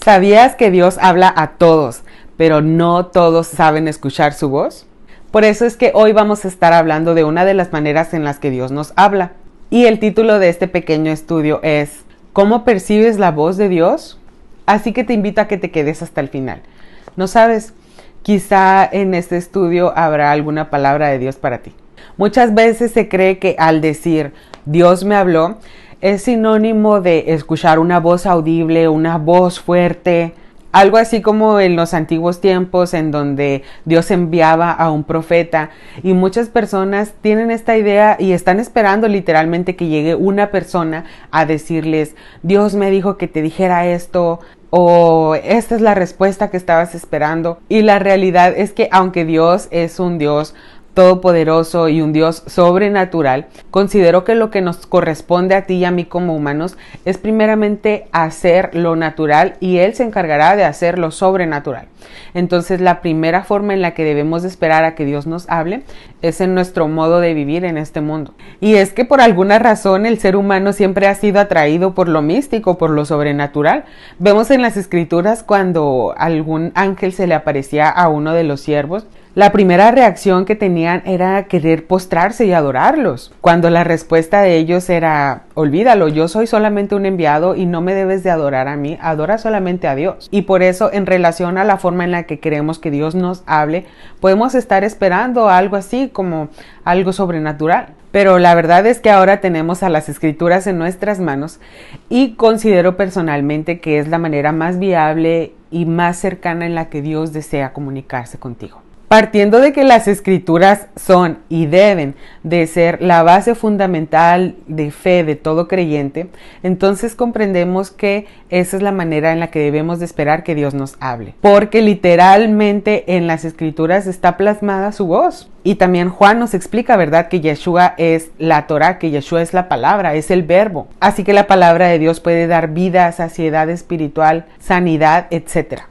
¿Sabías que Dios habla a todos, pero no todos saben escuchar su voz? Por eso es que hoy vamos a estar hablando de una de las maneras en las que Dios nos habla. Y el título de este pequeño estudio es ¿Cómo percibes la voz de Dios? Así que te invito a que te quedes hasta el final. ¿No sabes? Quizá en este estudio habrá alguna palabra de Dios para ti. Muchas veces se cree que al decir Dios me habló es sinónimo de escuchar una voz audible, una voz fuerte, algo así como en los antiguos tiempos en donde Dios enviaba a un profeta, y muchas personas tienen esta idea y están esperando literalmente que llegue una persona a decirles Dios me dijo que te dijera esto, o esta es la respuesta que estabas esperando. Y la realidad es que aunque Dios es un Dios todopoderoso y un Dios sobrenatural, considero que lo que nos corresponde a ti y a mí como humanos es primeramente hacer lo natural, y Él se encargará de hacer lo sobrenatural. Entonces la primera forma en la que debemos de esperar a que Dios nos hable es en nuestro modo de vivir en este mundo. Y es que por alguna razón el ser humano siempre ha sido atraído por lo místico, por lo sobrenatural. Vemos en las escrituras cuando algún ángel se le aparecía a uno de los siervos, la primera reacción que tenían era querer postrarse y adorarlos, cuando la respuesta de ellos era olvídalo, yo soy solamente un enviado y no me debes de adorar a mí, adora solamente a Dios. Y por eso, en relación a la forma en la que queremos que Dios nos hable, podemos estar esperando algo así como algo sobrenatural. Pero la verdad es que ahora tenemos a las escrituras en nuestras manos, y considero personalmente que es la manera más viable y más cercana en la que Dios desea comunicarse contigo. Partiendo de que las escrituras son y deben de ser la base fundamental de fe de todo creyente, entonces comprendemos que esa es la manera en la que debemos de esperar que Dios nos hable. Porque literalmente en las escrituras está plasmada su voz. Y también Juan nos explica, ¿verdad?, que Yeshua es la Torah, que Yeshua es la palabra, es el verbo. Así que la palabra de Dios puede dar vida, saciedad espiritual, sanidad, etc.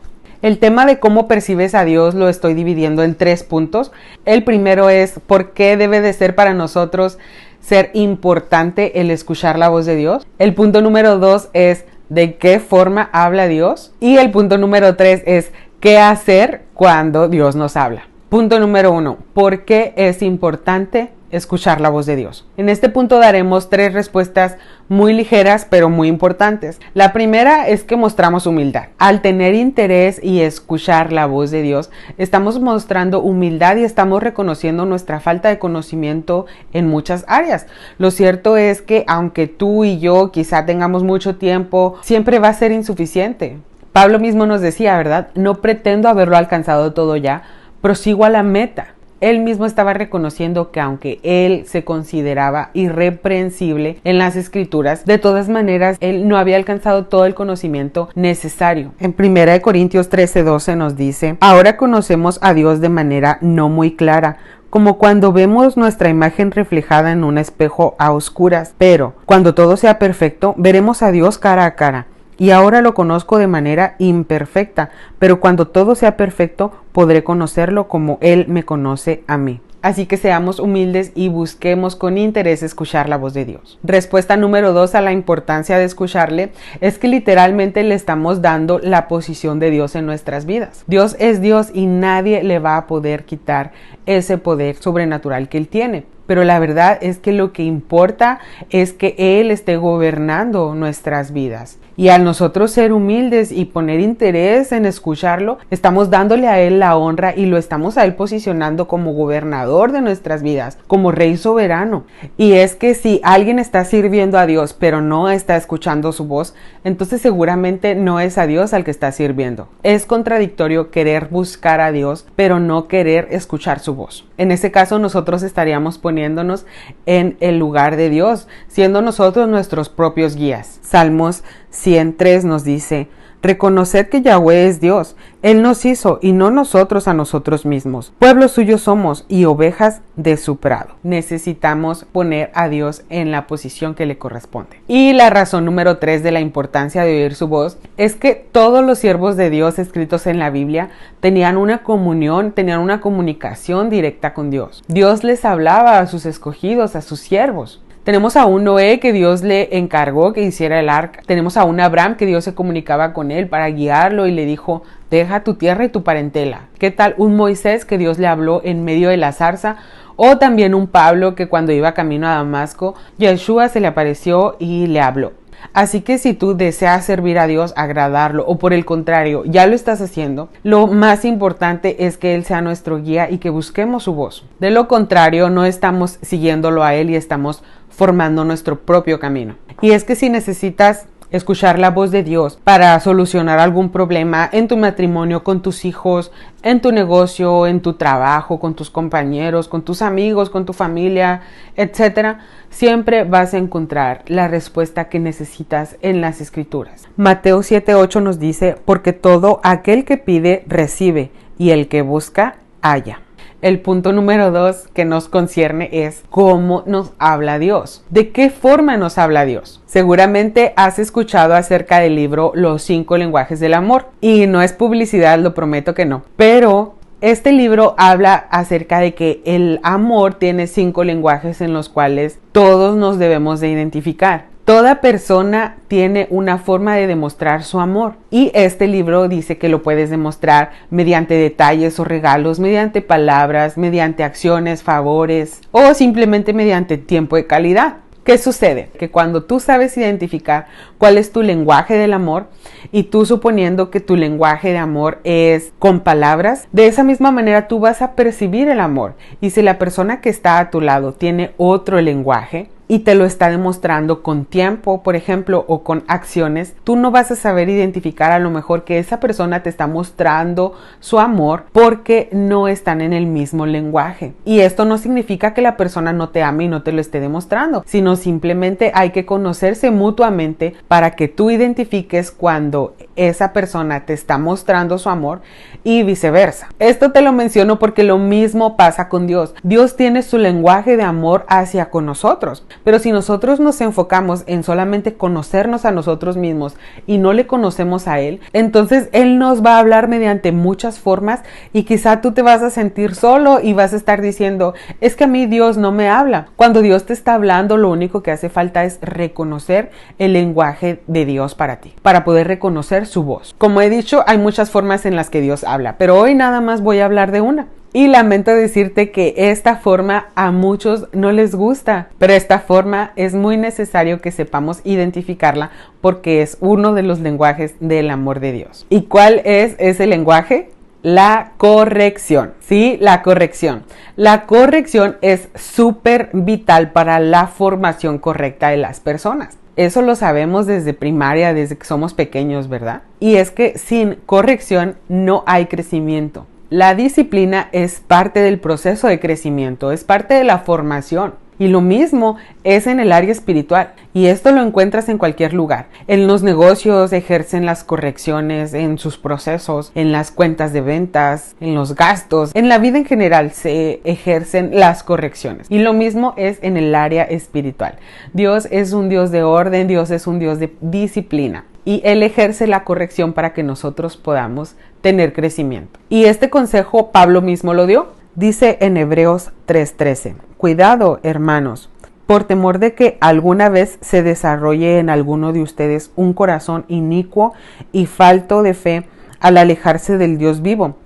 El tema de cómo percibes a Dios lo estoy dividiendo en 3 puntos. El primero es por qué debe de ser para nosotros ser importante el escuchar la voz de Dios. El punto número 2 es de qué forma habla Dios. Y el punto número 3 es qué hacer cuando Dios nos habla. Punto número 1, ¿por qué es importante escuchar la voz de Dios? En este punto daremos 3 respuestas muy ligeras pero muy importantes. La primera es que mostramos humildad. Al tener interés y escuchar la voz de Dios, estamos mostrando humildad y estamos reconociendo nuestra falta de conocimiento en muchas áreas. Lo cierto es que aunque tú y yo quizá tengamos mucho tiempo, siempre va a ser insuficiente. Pablo mismo nos decía, ¿verdad? No pretendo haberlo alcanzado todo ya, prosigo a la meta. Él mismo estaba reconociendo que aunque él se consideraba irreprensible en las escrituras, de todas maneras él no había alcanzado todo el conocimiento necesario. En 1 Corintios 13:12 nos dice, ahora conocemos a Dios de manera no muy clara, como cuando vemos nuestra imagen reflejada en un espejo a oscuras, pero cuando todo sea perfecto, veremos a Dios cara a cara. Y ahora lo conozco de manera imperfecta, pero cuando todo sea perfecto, podré conocerlo como Él me conoce a mí. Así que seamos humildes y busquemos con interés escuchar la voz de Dios. Respuesta número 2 a la importancia de escucharle es que literalmente le estamos dando la posición de Dios en nuestras vidas. Dios es Dios y nadie le va a poder quitar ese poder sobrenatural que Él tiene. Pero la verdad es que lo que importa es que Él esté gobernando nuestras vidas. Y al nosotros ser humildes y poner interés en escucharlo, estamos dándole a Él la honra y lo estamos a Él posicionando como gobernador de nuestras vidas, como Rey soberano. Y es que si alguien está sirviendo a Dios pero no está escuchando su voz, entonces seguramente no es a Dios al que está sirviendo. Es contradictorio querer buscar a Dios pero no querer escuchar su voz. En ese caso nosotros estaríamos poniéndonos en el lugar de Dios, siendo nosotros nuestros propios guías. Salmos 103 nos dice, reconoced que Yahweh es Dios, Él nos hizo y no nosotros a nosotros mismos. Pueblo suyo somos y ovejas de su prado. Necesitamos poner a Dios en la posición que le corresponde. Y la razón número 3 de la importancia de oír su voz es que todos los siervos de Dios escritos en la Biblia tenían una comunión, tenían una comunicación directa con Dios. Dios les hablaba a sus escogidos, a sus siervos. Tenemos a un Noé que Dios le encargó que hiciera el arca. Tenemos a un Abraham que Dios se comunicaba con él para guiarlo y le dijo, deja tu tierra y tu parentela. ¿Qué tal un Moisés que Dios le habló en medio de la zarza? O también un Pablo que cuando iba camino a Damasco, Yeshua se le apareció y le habló. Así que si tú deseas servir a Dios, agradarlo, o por el contrario, ya lo estás haciendo, lo más importante es que Él sea nuestro guía y que busquemos su voz. De lo contrario, no estamos siguiéndolo a Él y estamos formando nuestro propio camino. Y es que si necesitas escuchar la voz de Dios para solucionar algún problema en tu matrimonio, con tus hijos, en tu negocio, en tu trabajo, con tus compañeros, con tus amigos, con tu familia, etcétera, siempre vas a encontrar la respuesta que necesitas en las Escrituras. Mateo 7:8 nos dice, porque todo aquel que pide, recibe, y el que busca, halla. El punto número 2 que nos concierne es cómo nos habla Dios. ¿De qué forma nos habla Dios? Seguramente has escuchado acerca del libro Los 5 lenguajes del amor. Y no es publicidad, lo prometo que no. Pero este libro habla acerca de que el amor tiene 5 lenguajes en los cuales todos nos debemos de identificar. Toda persona tiene una forma de demostrar su amor y este libro dice que lo puedes demostrar mediante detalles o regalos, mediante palabras, mediante acciones, favores o simplemente mediante tiempo de calidad. ¿Qué sucede? Que cuando tú sabes identificar cuál es tu lenguaje del amor y tú suponiendo que tu lenguaje de amor es con palabras, de esa misma manera tú vas a percibir el amor. Y si la persona que está a tu lado tiene otro lenguaje, y te lo está demostrando con tiempo, por ejemplo, o con acciones, tú no vas a saber identificar a lo mejor que esa persona te está mostrando su amor porque no están en el mismo lenguaje. Y esto no significa que la persona no te ame y no te lo esté demostrando, sino simplemente hay que conocerse mutuamente para que tú identifiques cuando esa persona te está mostrando su amor y viceversa. Esto te lo menciono porque lo mismo pasa con Dios. Dios tiene su lenguaje de amor hacia con nosotros. Pero si nosotros nos enfocamos en solamente conocernos a nosotros mismos y no le conocemos a Él, entonces Él nos va a hablar mediante muchas formas y quizá tú te vas a sentir solo y vas a estar diciendo, es que a mí Dios no me habla. Cuando Dios te está hablando, lo único que hace falta es reconocer el lenguaje de Dios para ti, para poder reconocer su voz. Como he dicho, hay muchas formas en las que Dios habla, pero hoy nada más voy a hablar de una. Y lamento decirte que esta forma a muchos no les gusta, pero esta forma es muy necesario que sepamos identificarla porque es uno de los lenguajes del amor de Dios. ¿Y cuál es ese lenguaje? La corrección. Sí, la corrección. La corrección es súper vital para la formación correcta de las personas. Eso lo sabemos desde primaria, desde que somos pequeños, ¿verdad? Y es que sin corrección no hay crecimiento. La disciplina es parte del proceso de crecimiento, es parte de la formación. Y lo mismo es en el área espiritual. Y esto lo encuentras en cualquier lugar. En los negocios ejercen las correcciones en sus procesos, en las cuentas de ventas, en los gastos. En la vida en general se ejercen las correcciones. Y lo mismo es en el área espiritual. Dios es un Dios de orden, Dios es un Dios de disciplina. Y Él ejerce la corrección para que nosotros podamos tener crecimiento. Y este consejo Pablo mismo lo dio. Dice en Hebreos 3:13, cuidado, hermanos, por temor de que alguna vez se desarrolle en alguno de ustedes un corazón inicuo y falto de fe al alejarse del Dios vivo,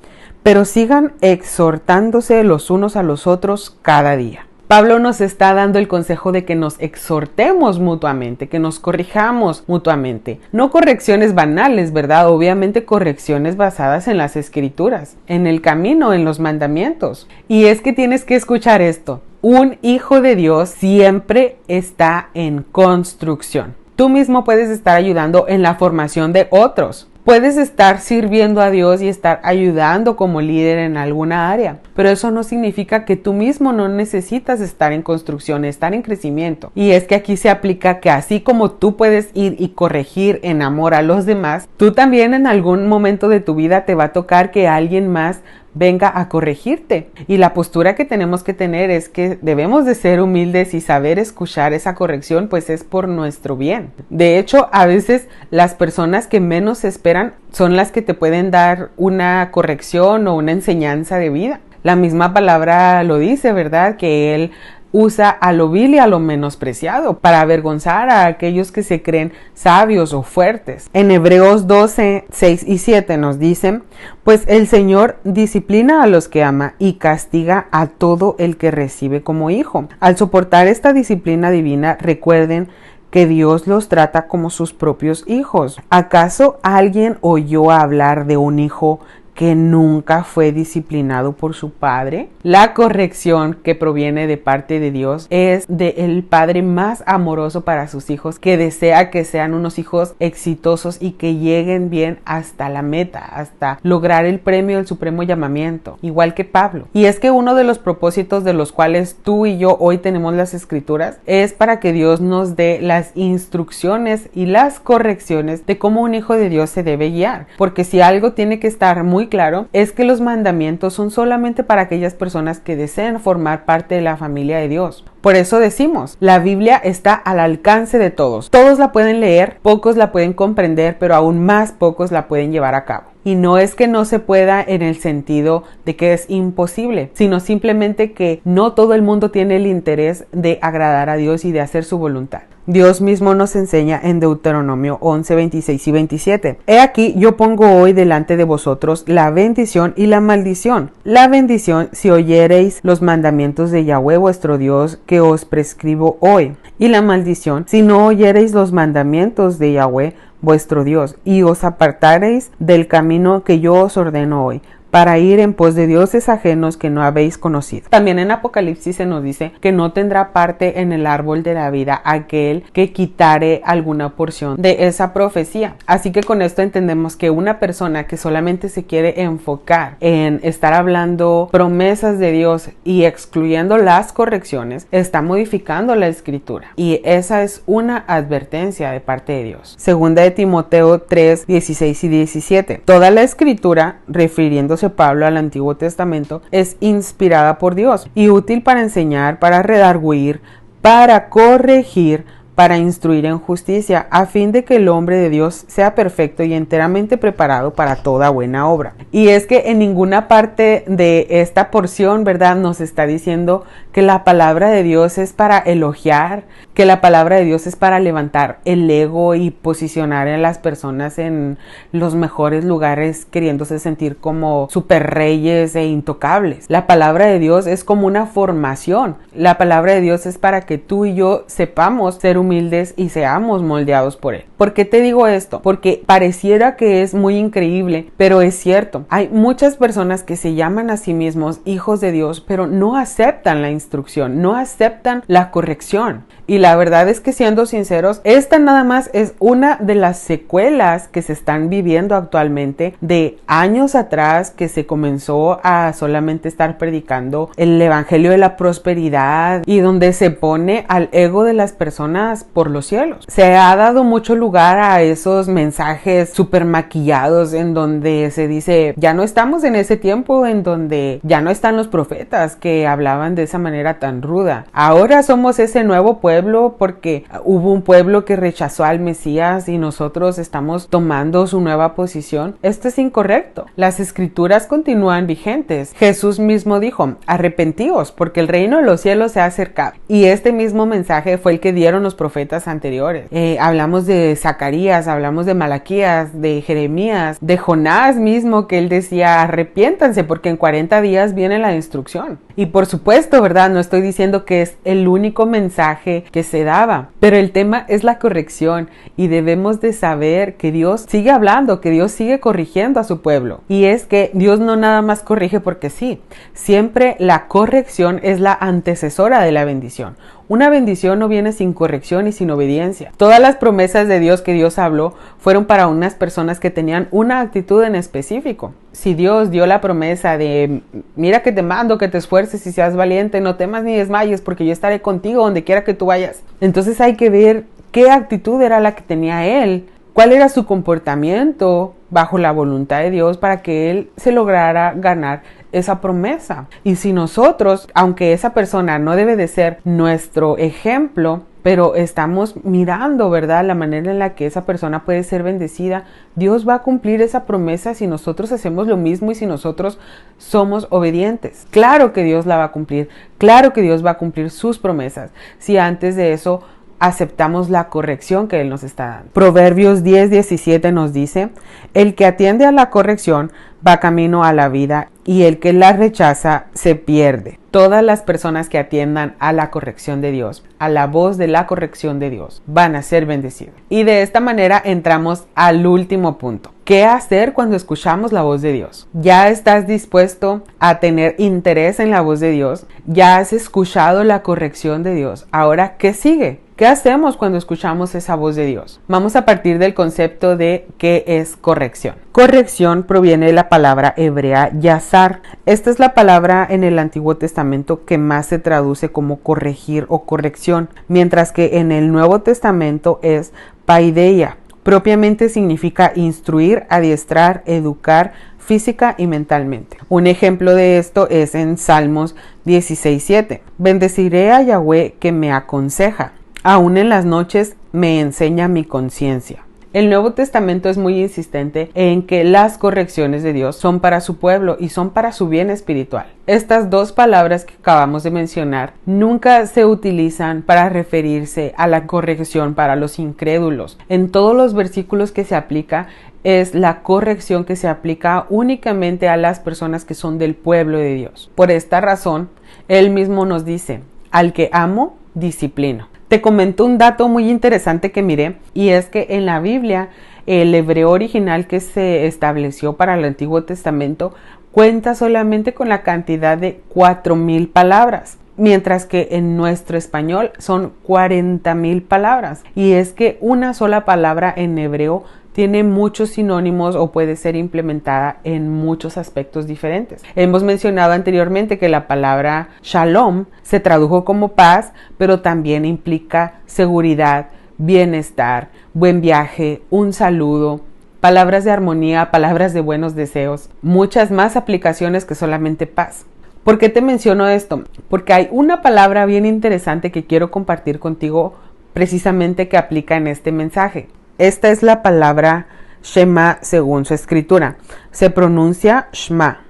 pero sigan exhortándose los unos a los otros cada día. Pablo nos está dando el consejo de que nos exhortemos mutuamente, que nos corrijamos mutuamente. No correcciones banales, ¿verdad? Obviamente correcciones basadas en las Escrituras, en el camino, en los mandamientos. Y es que tienes que escuchar esto. Un hijo de Dios siempre está en construcción. Tú mismo puedes estar ayudando en la formación de otros. Puedes estar sirviendo a Dios y estar ayudando como líder en alguna área, pero eso no significa que tú mismo no necesitas estar en construcción, estar en crecimiento. Y es que aquí se aplica que así como tú puedes ir y corregir en amor a los demás, tú también en algún momento de tu vida te va a tocar que alguien más venga a corregirte. Y la postura que tenemos que tener es que debemos de ser humildes y saber escuchar esa corrección, pues es por nuestro bien. De hecho, a veces las personas que menos esperan son las que te pueden dar una corrección o una enseñanza de vida. La misma palabra lo dice, ¿verdad? Que Él usa a lo vil y a lo menospreciado para avergonzar a aquellos que se creen sabios o fuertes. En Hebreos 12, 6 y 7 nos dicen: pues el Señor disciplina a los que ama y castiga a todo el que recibe como hijo. Al soportar esta disciplina divina, recuerden que Dios los trata como sus propios hijos. ¿Acaso alguien oyó hablar de un hijo que nunca fue disciplinado por su padre? La corrección que proviene de parte de Dios es del padre más amoroso para sus hijos, que desea que sean unos hijos exitosos y que lleguen bien hasta la meta, hasta lograr el premio del supremo llamamiento, igual que Pablo. Y es que uno de los propósitos de los cuales tú y yo hoy tenemos las escrituras es para que Dios nos dé las instrucciones y las correcciones de cómo un hijo de Dios se debe guiar, porque si algo tiene que estar muy claro es que los mandamientos son solamente para aquellas personas que deseen formar parte de la familia de Dios. Por eso decimos, la Biblia está al alcance de todos. Todos la pueden leer, pocos la pueden comprender, pero aún más pocos la pueden llevar a cabo. Y no es que no se pueda en el sentido de que es imposible, sino simplemente que no todo el mundo tiene el interés de agradar a Dios y de hacer su voluntad. Dios mismo nos enseña en Deuteronomio 11, 26 y 27. He aquí, yo pongo hoy delante de vosotros la bendición y la maldición. La bendición, si oyereis los mandamientos de Yahweh vuestro Dios que os prescribo hoy. Y la maldición, si no oyereis los mandamientos de Yahweh vuestro Dios, y os apartareis del camino que yo os ordeno hoy, para ir en pos de dioses ajenos que no habéis conocido. También en Apocalipsis se nos dice que no tendrá parte en el árbol de la vida aquel que quitare alguna porción de esa profecía. Así que con esto entendemos que una persona que solamente se quiere enfocar en estar hablando promesas de Dios y excluyendo las correcciones, está modificando la escritura. Y esa es una advertencia de parte de Dios. Segunda de Timoteo 3, 16 y 17. Toda la escritura, refiriéndose Pablo al Antiguo Testamento, es inspirada por Dios y útil para enseñar, para redarguir, para corregir, para instruir en justicia, a fin de que el hombre de Dios sea perfecto y enteramente preparado para toda buena obra. Y es que en ninguna parte de esta porción, ¿verdad?, nos está diciendo que la palabra de Dios es para elogiar, que la palabra de Dios es para levantar el ego y posicionar a las personas en los mejores lugares, queriéndose sentir como super reyes e intocables. La palabra de Dios es como una formación. La palabra de Dios es para que tú y yo sepamos ser humildes y seamos moldeados por Él. ¿Por qué te digo esto? Porque pareciera que es muy increíble, pero es cierto. Hay muchas personas que se llaman a sí mismos hijos de Dios, pero no aceptan la instrucción, no aceptan la corrección. Y la verdad es que, siendo sinceros, esta nada más es una de las secuelas que se están viviendo actualmente de años atrás, que se comenzó a solamente estar predicando el evangelio de la prosperidad y donde se pone al ego de las personas por los cielos. Se ha dado mucho lugar a esos mensajes súper maquillados en donde se dice, ya no estamos en ese tiempo en donde ya no están los profetas que hablaban de esa manera tan ruda. Ahora somos ese nuevo pueblo porque hubo un pueblo que rechazó al Mesías y nosotros estamos tomando su nueva posición. Esto es incorrecto. Las escrituras continúan vigentes. Jesús mismo dijo, arrepentíos porque el reino de los cielos se ha acercado. Y este mismo mensaje fue el que dieron los profetas anteriores. Hablamos de Zacarías, hablamos de Malaquías, de Jeremías, de Jonás mismo, que él decía, arrepiéntanse porque en 40 días viene la destrucción. Y por supuesto, ¿verdad? No estoy diciendo que es el único mensaje que se daba, pero el tema es la corrección y debemos de saber que Dios sigue hablando, que Dios sigue corrigiendo a su pueblo. Y es que Dios no nada más corrige porque sí, siempre la corrección es la antecesora de la bendición. Una bendición no viene sin corrección y sin obediencia. Todas las promesas de Dios que Dios habló fueron para unas personas que tenían una actitud en específico. Si Dios dio la promesa de, mira que te mando que te esfuerces y seas valiente, no temas ni desmayes porque yo estaré contigo donde quiera que tú vayas. Entonces hay que ver qué actitud era la que tenía él, cuál era su comportamiento bajo la voluntad de Dios para que él se lograra ganar esa promesa. Y si nosotros, aunque esa persona no debe de ser nuestro ejemplo, pero estamos mirando, ¿verdad?, la manera en la que esa persona puede ser bendecida. Dios va a cumplir esa promesa si nosotros hacemos lo mismo y si nosotros somos obedientes. Claro que Dios la va a cumplir, claro que Dios va a cumplir sus promesas, si antes de eso aceptamos la corrección que Él nos está dando. Proverbios 10:17 nos dice: el que atiende a la corrección va camino a la vida, y el que la rechaza se pierde. Todas las personas que atiendan a la corrección de Dios, a la voz de la corrección de Dios, van a ser bendecidos. Y de esta manera entramos al último punto. ¿Qué hacer cuando escuchamos la voz de Dios? ¿Ya estás dispuesto a tener interés en la voz de Dios? ¿Ya has escuchado la corrección de Dios? Ahora, ¿qué sigue? ¿Qué hacemos cuando escuchamos esa voz de Dios? Vamos a partir del concepto de qué es corrección. Corrección proviene de la palabra hebrea yazar. Esta es la palabra en el Antiguo Testamento que más se traduce como corregir o corrección, mientras que en el Nuevo Testamento es paideia. Propiamente significa instruir, adiestrar, educar física y mentalmente. Un ejemplo de esto es en Salmos 16:7. Bendeciré a Yahweh que me aconseja. Aún en las noches me enseña mi conciencia. El Nuevo Testamento es muy insistente en que las correcciones de Dios son para su pueblo y son para su bien espiritual. Estas dos palabras que acabamos de mencionar nunca se utilizan para referirse a la corrección para los incrédulos. En todos los versículos que se aplica es la corrección que se aplica únicamente a las personas que son del pueblo de Dios. Por esta razón, Él mismo nos dice: al que amo, disciplino. Te comento un dato muy interesante que miré, y es que en la Biblia el hebreo original que se estableció para el Antiguo Testamento cuenta solamente con la cantidad de 4,000 palabras, mientras que en nuestro español son 40,000 palabras. Y es que una sola palabra en hebreo tiene muchos sinónimos o puede ser implementada en muchos aspectos diferentes. Hemos mencionado anteriormente que la palabra shalom se tradujo como paz, pero también implica seguridad, bienestar, buen viaje, un saludo, palabras de armonía, palabras de buenos deseos, muchas más aplicaciones que solamente paz. ¿Por qué te menciono esto? Porque hay una palabra bien interesante que quiero compartir contigo precisamente que aplica en este mensaje. Esta es la palabra Shema según su escritura. Se pronuncia Shema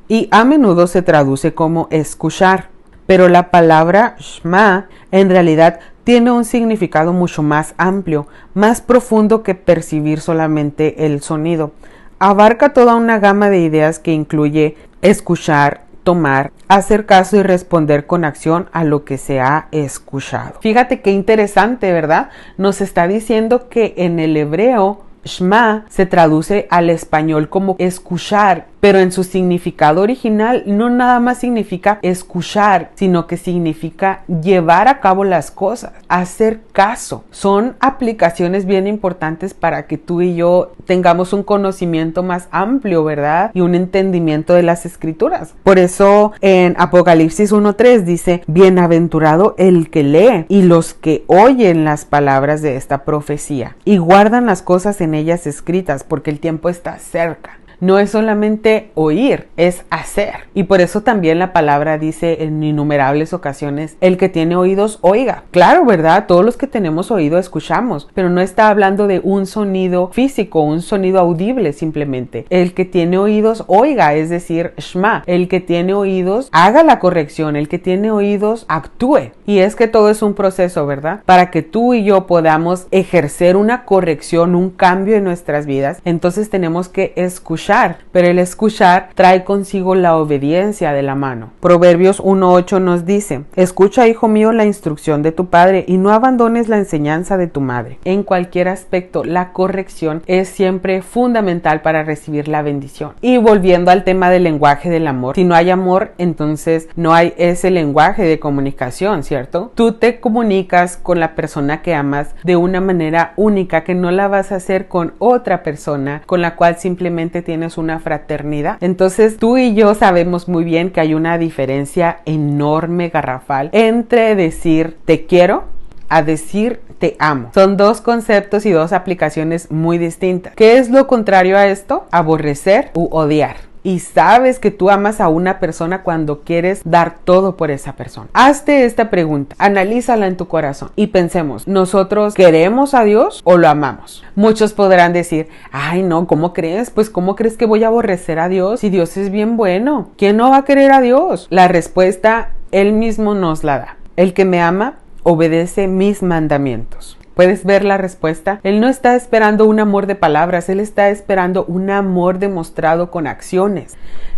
y a menudo se traduce como escuchar. Pero la palabra Shema en realidad tiene un significado mucho más amplio, más profundo que percibir solamente el sonido. Abarca toda una gama de ideas que incluye escuchar, tomar, hacer caso y responder con acción a lo que se ha escuchado. Fíjate qué interesante, ¿verdad? Nos está diciendo que en el hebreo Shema se traduce al español como escuchar, pero en su significado original no nada más significa escuchar, sino que significa llevar a cabo las cosas, hacer caso. Son aplicaciones bien importantes para que tú y yo tengamos un conocimiento más amplio, ¿verdad? Y un entendimiento de las escrituras. Por eso en Apocalipsis 1:3 dice: bienaventurado el que lee y los que oyen las palabras de esta profecía y guardan las cosas en ellas escritas, porque el tiempo está cerca. No es solamente oír, es hacer. Y por eso también la palabra dice en innumerables ocasiones: el que tiene oídos, oiga. Claro, ¿verdad? Todos los que tenemos oído escuchamos, pero no está hablando de un sonido físico, un sonido audible simplemente. El que tiene oídos, oiga, es decir, Shema. El que tiene oídos, haga la corrección. El que tiene oídos, actúe. Y es que todo es un proceso, ¿verdad? Para que tú y yo podamos ejercer una corrección, un cambio en nuestras vidas, entonces tenemos que escuchar. Pero el escuchar trae consigo la obediencia de la mano. Proverbios 1:8 nos dice: escucha, hijo mío, la instrucción de tu padre y no abandones la enseñanza de tu madre. En cualquier aspecto, la corrección es siempre fundamental para recibir la bendición. Y volviendo al tema del lenguaje del amor, si no hay amor, entonces no hay ese lenguaje de comunicación, ¿cierto? Tú te comunicas con la persona que amas de una manera única que no la vas a hacer con otra persona con la cual simplemente tienes una fraternidad. Entonces tú y yo sabemos muy bien que hay una diferencia enorme, garrafal, entre decir te quiero a decir te amo. Son dos conceptos y dos aplicaciones muy distintas. ¿Qué es lo contrario a esto? Aborrecer u odiar. y sabes que tú amas a una persona cuando quieres dar todo por esa persona. Hazte esta pregunta, analízala en tu corazón y pensemos, ¿nosotros queremos a Dios o lo amamos? Muchos podrán decir, ay no, ¿cómo crees? Pues ¿cómo crees que voy a aborrecer a Dios si Dios es bien bueno? ¿Quién no va a querer a Dios? La respuesta Él mismo nos la da. El que me ama obedece mis mandamientos. ¿Puedes ver la respuesta? Él no está esperando un amor de palabras, Él está esperando un amor demostrado con acciones.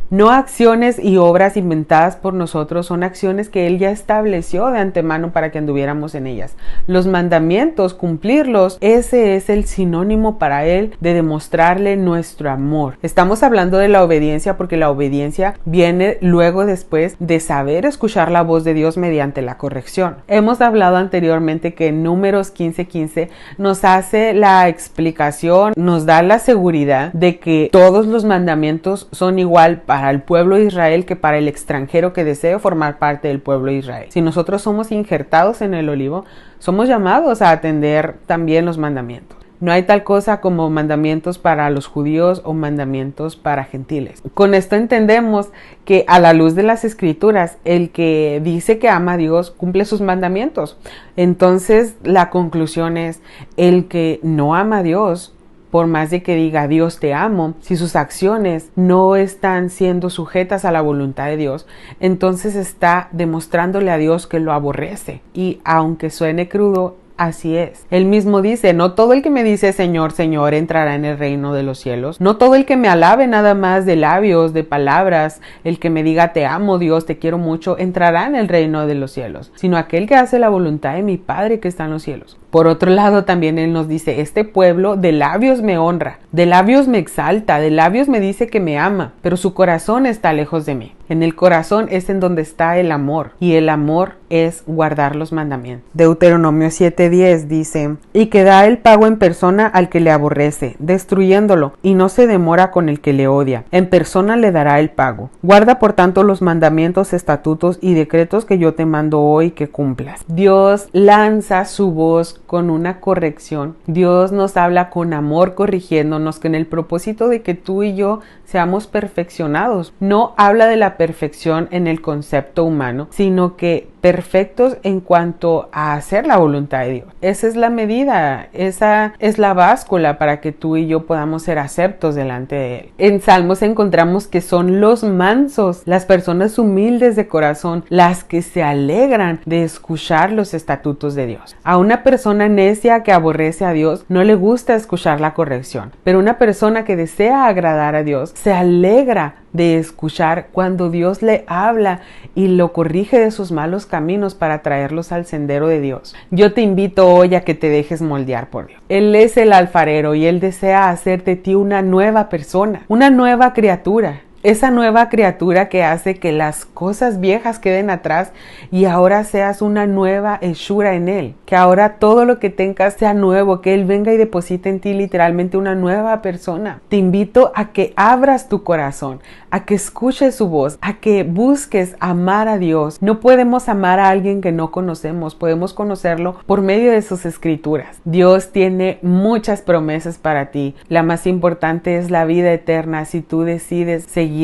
No acciones y obras inventadas por nosotros, son acciones que Él ya estableció de antemano para que anduviéramos en ellas. Los mandamientos, cumplirlos, ese es el sinónimo para Él de demostrarle nuestro amor. Estamos hablando de la obediencia porque la obediencia viene luego después de saber escuchar la voz de Dios mediante la corrección. Hemos hablado anteriormente que en Números 15:15 nos hace la explicación, nos da la seguridad de que todos los mandamientos son igual para el pueblo de Israel que para el extranjero que desee formar parte del pueblo de Israel. Si nosotros somos injertados en el olivo, somos llamados a atender también los mandamientos. No hay tal cosa como mandamientos para los judíos o mandamientos para gentiles. Con esto entendemos que a la luz de las escrituras, el que dice que ama a Dios cumple sus mandamientos. Entonces la conclusión es, el que no ama a Dios, por más de que diga Dios te amo, si sus acciones no están siendo sujetas a la voluntad de Dios, entonces está demostrándole a Dios que lo aborrece. Y aunque suene crudo, así es. Él mismo dice, no todo el que me dice Señor, Señor entrará en el reino de los cielos. No todo el que me alabe nada más de labios, de palabras, el que me diga te amo Dios, te quiero mucho, entrará en el reino de los cielos, sino aquel que hace la voluntad de mi Padre que está en los cielos. Por otro lado, también Él nos dice, este pueblo de labios me honra, de labios me exalta, de labios me dice que me ama, pero su corazón está lejos de mí. En el corazón es en donde está el amor, y el amor es guardar los mandamientos. Deuteronomio 7:10 dice, y que da el pago en persona al que le aborrece, destruyéndolo, y no se demora con el que le odia. En persona le dará el pago. Guarda por tanto los mandamientos, estatutos y decretos que yo te mando hoy que cumplas. Dios lanza su voz con una corrección. Dios nos habla con amor corrigiéndonos con el propósito de que tú y yo seamos perfeccionados. No habla de la perfección en el concepto humano, sino que perfectos en cuanto a hacer la voluntad de Dios. Esa es la medida, esa es la báscula para que tú y yo podamos ser aceptos delante de Él. En Salmos encontramos que son los mansos, las personas humildes de corazón, las que se alegran de escuchar los estatutos de Dios. A una persona necia que aborrece a Dios no le gusta escuchar la corrección, pero una persona que desea agradar a Dios se alegra de escuchar cuando Dios le habla y lo corrige de sus malos caminos para traerlos al sendero de Dios. Yo te invito hoy a que te dejes moldear por Dios. Él es el alfarero y Él desea hacer de ti una nueva persona, una nueva criatura. Esa nueva criatura que hace que las cosas viejas queden atrás y ahora seas una nueva hechura en Él. Que ahora todo lo que tengas sea nuevo, que Él venga y deposite en ti literalmente una nueva persona. Te invito a que abras tu corazón, a que escuches su voz, a que busques amar a Dios. No podemos amar a alguien que no conocemos, podemos conocerlo por medio de sus escrituras. Dios tiene muchas promesas para ti. La más importante es la vida eterna si tú decides seguirle.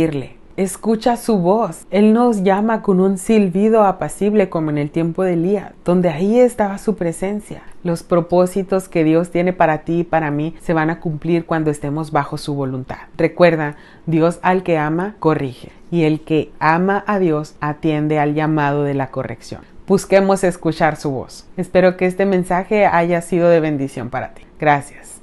Escucha su voz. Él nos llama con un silbido apacible como en el tiempo de Elías, donde ahí estaba su presencia. Los propósitos que Dios tiene para ti y para mí se van a cumplir cuando estemos bajo su voluntad. Recuerda, Dios al que ama, corrige. Y el que ama a Dios atiende al llamado de la corrección. Busquemos escuchar su voz. Espero que este mensaje haya sido de bendición para ti. Gracias.